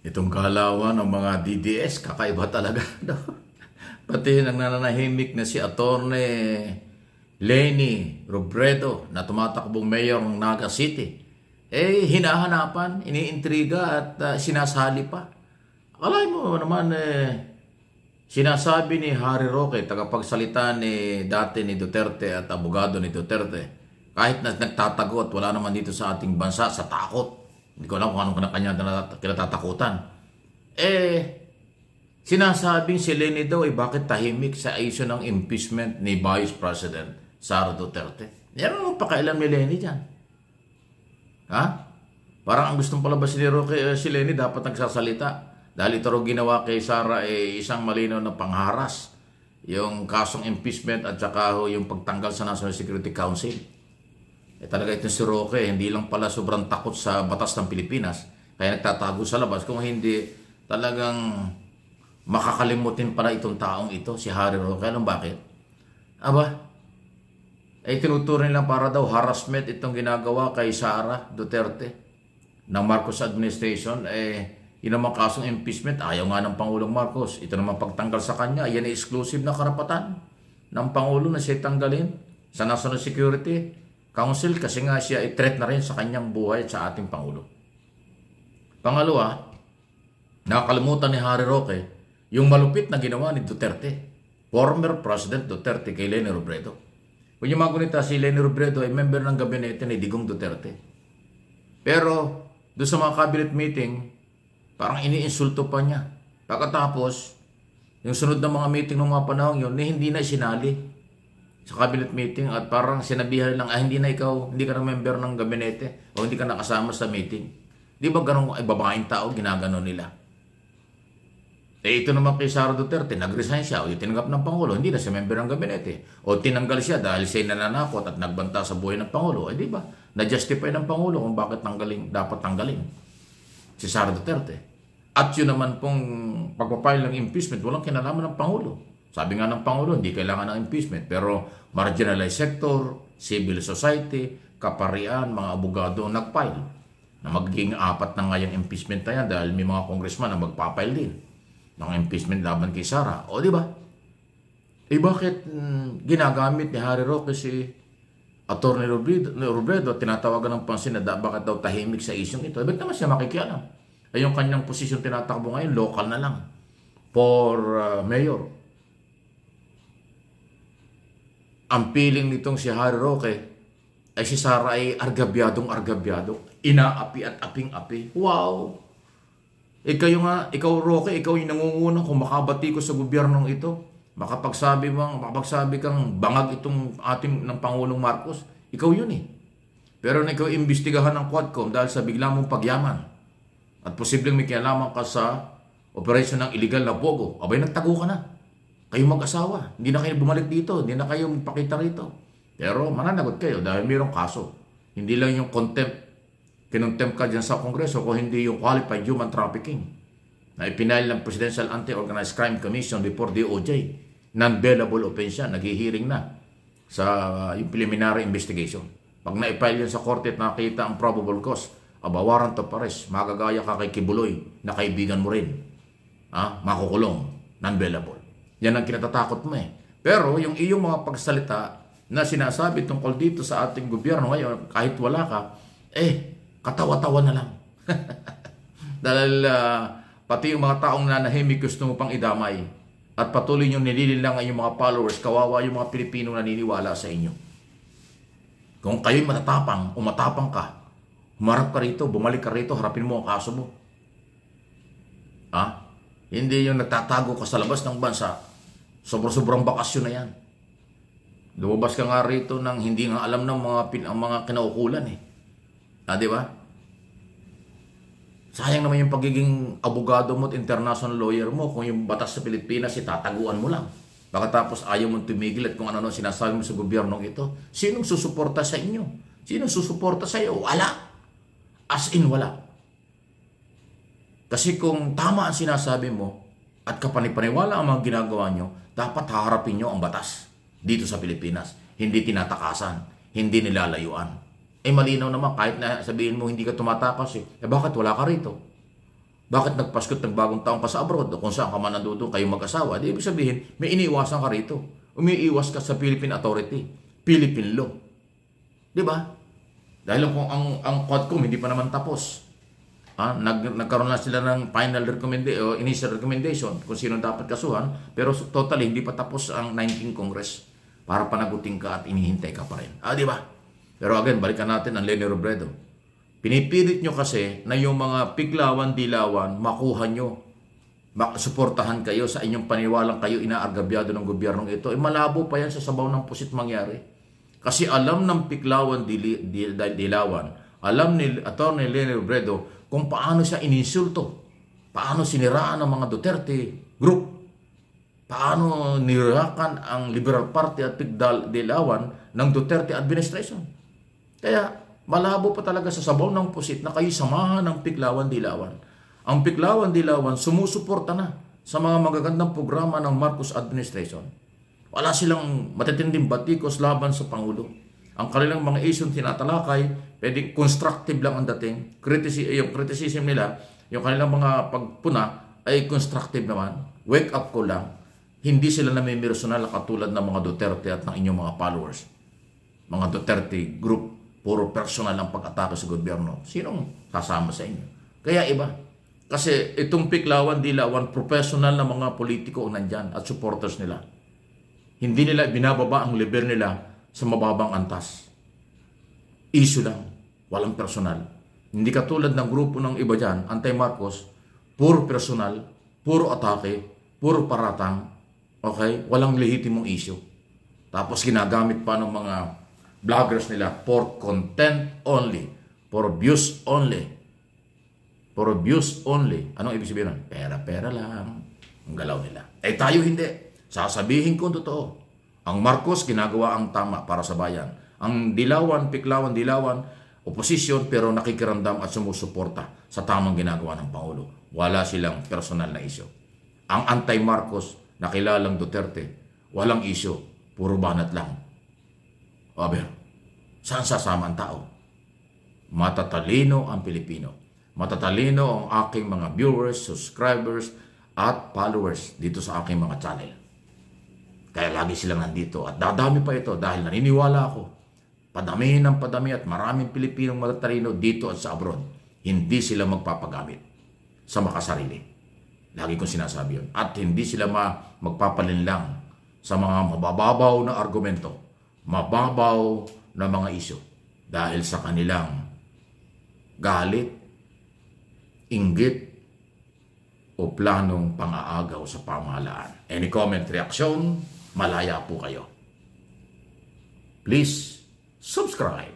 Itong kaalawan ng mga DDS, kakaiba talaga. No? Pati nang nananahimik na si Atty. Leni Robredo na tumatakbong mayor ng Naga City, hinahanapan, iniintriga at sinasali pa. Akala mo naman sinasabi ni Harry Roque, tagapagsalita ni dati ni Duterte at abogado ni Duterte, kahit na nagtatago at wala naman dito sa ating bansa sa takot. Hindi ko alam kung anong kanya kinatatakutan. Sinasabing si Leni daw bakit tahimik sa issue ng impeachment ni Vice President Sara Duterte. Yan ang pakailan ni Leni dyan. Ha? Parang ang gustong palabasin ni Roque, si Leni dapat nagsasalita. Dahil ito rin ginawa kay Sara isang malinaw na pangharas. Yung kasong impeachment at saka yung pagtanggal sa National Security Council. Talaga ito si Roque, hindi lang pala sobrang takot sa batas ng Pilipinas. Kaya nagtatago sa labas. Kung hindi talagang makakalimutin pala itong taong ito, si Harry Roque. Alam bakit? Tinuturing lang para daw harassment itong ginagawa kay Sara Duterte ng Marcos administration. Yun naman kasong impeachment, ayaw nga ng Pangulong Marcos. Ito naman pagtanggal sa kanya, yan ay exclusive na karapatan ng Pangulo na siya tanggalin sa National Security Council kasi nga siya ay threat na rin sa kanyang buhay at sa ating Pangulo. Pangalawa, nakakalimutan ni Harry Roque yung malupit na ginawa ni Duterte, former President Duterte kay Leni Robredo. Kung yung mga gunita, si Leni Robredo ay member ng gabinete ni Digong Duterte. Pero doon sa mga cabinet meeting, parang iniinsulto pa niya. Pagkatapos, yung sunod na mga meeting ng mga panahon yun, hindi na sinali sa cabinet meeting at parang sinabihan lang, hindi na ikaw, hindi ka na member ng gabinete o hindi ka nakasama sa meeting. Di ba ganun ay babaeng tao, ginaganon nila? Ito naman kay Sara Duterte, nag-resign siya o tinanggap ng Pangulo, hindi na siya member ng gabinete. O tinanggal siya dahil siya nananakot at nagbanta sa buhay ng Pangulo. Di ba? Na-justify ng Pangulo kung bakit dapat tanggalin si Sara Duterte. At yun naman pong pagpapile ng impeachment, walang kinalaman ng Pangulo. Sabi nga ng Pangulo, hindi kailangan ng impeachment. Pero marginalized sector, civil society, kaparian, mga abogado nag-file. Na magiging 4 na nga yung impeachment na yan dahil may mga congressman na magpapile din ng impeachment laban kay Sara. O di ba? Bakit ginagamit ni Harry Roque si Atty. Robredo at tinatawagan ng pansin na bakit daw tahimik sa isyong ito? Bakit naman siya makikialam? Yung kanyang posisyon tinatakbo ngayon, local na lang. For mayor. Ang feeling nitong si Harry Roque ay si Sara ay argabyadong. Inaapi at aping-api. Wow! Ikaw Roque, ikaw yung nangunguna kung makabati ko sa gobyernong ito. Makapagsabi kang bangag itong ating ng Pangulong Marcos. Ikaw yun Pero na ikaw imbestigahan ng Quadcom dahil sa bigla mong pagyaman. At posibleng may kinalaman ka sa operasyon ng illegal na pogo. Nagtago ka na. Kayo mag-asawa. Hindi na kayo bumalik dito. Hindi na kayo magpakita rito. Pero mananagot kayo dahil mayroong kaso. Hindi lang yung contempt. Kinontempt ka dyan sa Kongreso kung hindi yung qualified human trafficking na ipinail ng Presidential Anti-Organized Crime Commission before DOJ. Non-bailable offense yan. Naghihiring na sa yung preliminary investigation. Pag na-file yan sa korte at nakita ang probable cause, warrant of arrest, magagaya ka kay Kibuloy na kaibigan mo rin. Makukulong. Non-bailable. Yan ang kinatatakot mo Pero yung iyong mga pagsalita na sinasabi tungkol dito sa ating gobyerno ngayon, kahit wala ka, katawa-tawa na lang. Dahil pati yung mga taong nanahimik gusto mo pang idamay at patuloy nyo nilililang ang yung mga followers, kawawa yung mga Pilipino naniniwala sa inyo. Kung kayo'y matatapang o matapang ka, humarap ka rito, bumalik ka rito, harapin mo ang kaso mo. Hindi yung nagtatago ka sa labas ng bansa, sobrang bakasyon na yan. Lumabas ka nga rito nang hindi nga alam ng mga kinaukulan di ba? Sayang naman yung pagiging abogado mo at international lawyer mo kung yung batas sa Pilipinas itataguan mo lang. Pagkatapos ayaw mong tumigil at kung ano sinasabi mo sa gobyernong ito. Sinong susuporta sa inyo? Sinong susuporta sa iyo? Wala. As in wala. Kasi kung tama ang sinasabi mo at kapanipaniwala ang mga ginagawa nyo, dapat haharapin nyo ang batas dito sa Pilipinas. Hindi tinatakasan, hindi nilalayuan. Malinaw naman kahit na sabihin mo hindi ka tumatakas bakit wala ka rito? Bakit nagpaskot ng bagong taong ka sa abroad o kung saan ka man nandoon kayo mag-asawa? Di ibig sabihin, may iniiwasan ka rito. Umiiwas ka sa Philippine Authority, Philippine law. Di ba? Dahil kung ang Quadcom hindi pa naman tapos. Nagkaroon na sila ng final recommendation o initial recommendation kung sino dapat kasuhan, pero totally hindi pa tapos ang 19th Congress para panagutin ka at inihintay ka pa rin. Di ba? Pero again, balikan natin ang Leni Robredo. Pinipilit nyo kasi na yung mga piglawan-dilawan makuha nyo, suportahan kayo sa inyong paniwalang kayo inaargabyado ng gobyernong ito. Malabo pa yan sa sabaw ng pusit mangyari. Kasi alam ng piglawan-dilawan, alam ni Atty. Leni Robredo kung paano siya ininsulto, paano siniraan ng mga Duterte group, paano nirakan ang Liberal Party at piglawan ng Duterte administration. Kaya malabo pa talaga sa sabaw ng pusit na kayo samahan ng piglawan-dilawan. Ang piglawan-dilawan sumusuporta na sa mga magagandang programa ng Marcos administration. Wala silang matitinding batikos laban sa Pangulo. Ang kanilang mga issue tinatalakay, pwedeng constructive lang ang dating. Yung criticism nila, yung kanilang mga pagpuna ay constructive naman. Wake up ko lang. Hindi sila namimirasonal katulad ng mga Duterte at ng inyong mga followers. Mga Duterte group. Puro personal ang pag-atake sa gobyerno. Sinong sasama sa inyo? Kaya iba. Kasi itong piglawan-dilawan, professional na mga politiko ang nandyan at supporters nila. Hindi nila binababa ang level nila sa mababang antas. Issue lang. Walang personal. Hindi katulad ng grupo ng iba dyan, anti-Marcos, puro personal, puro atake, puro paratang, okay? Walang lehitimong issue. Tapos ginagamit pa ng mga vloggers nila for content only, for views only. For views only. Anong ibig sabihin nun? Pera-pera lang. Ang galaw nila. Tayo hindi. Sasabihin ko totoo. Ang Marcos ginagawa ang tama para sa bayan. Ang dilawan, piklawan, oposisyon pero nakikiramdam at sumusuporta sa tamang ginagawa ng Pangulo. Wala silang personal na issue. Ang anti-Marcos, nakilalang Duterte, walang issue. Puro banat lang. Aber, saan sasama ang tao? Matatalino ang Pilipino. Matatalino ang aking mga viewers, subscribers, at followers dito sa aking mga channel. Kaya lagi silang nandito at dadami pa ito dahil naniniwala ako. Padami ng padami at maraming Pilipinong matatalino dito at sa abroad. Hindi sila magpapagamit sa makasarili. Lagi kong sinasabi yun. At hindi sila magpapalinlang sa mga mabababaw na argumento. Mababaw na mga isyu dahil sa kanilang galit, inggit, o planong pang-aagaw sa pamahalaan. Any comment, reaksyon, malaya po kayo. Please subscribe.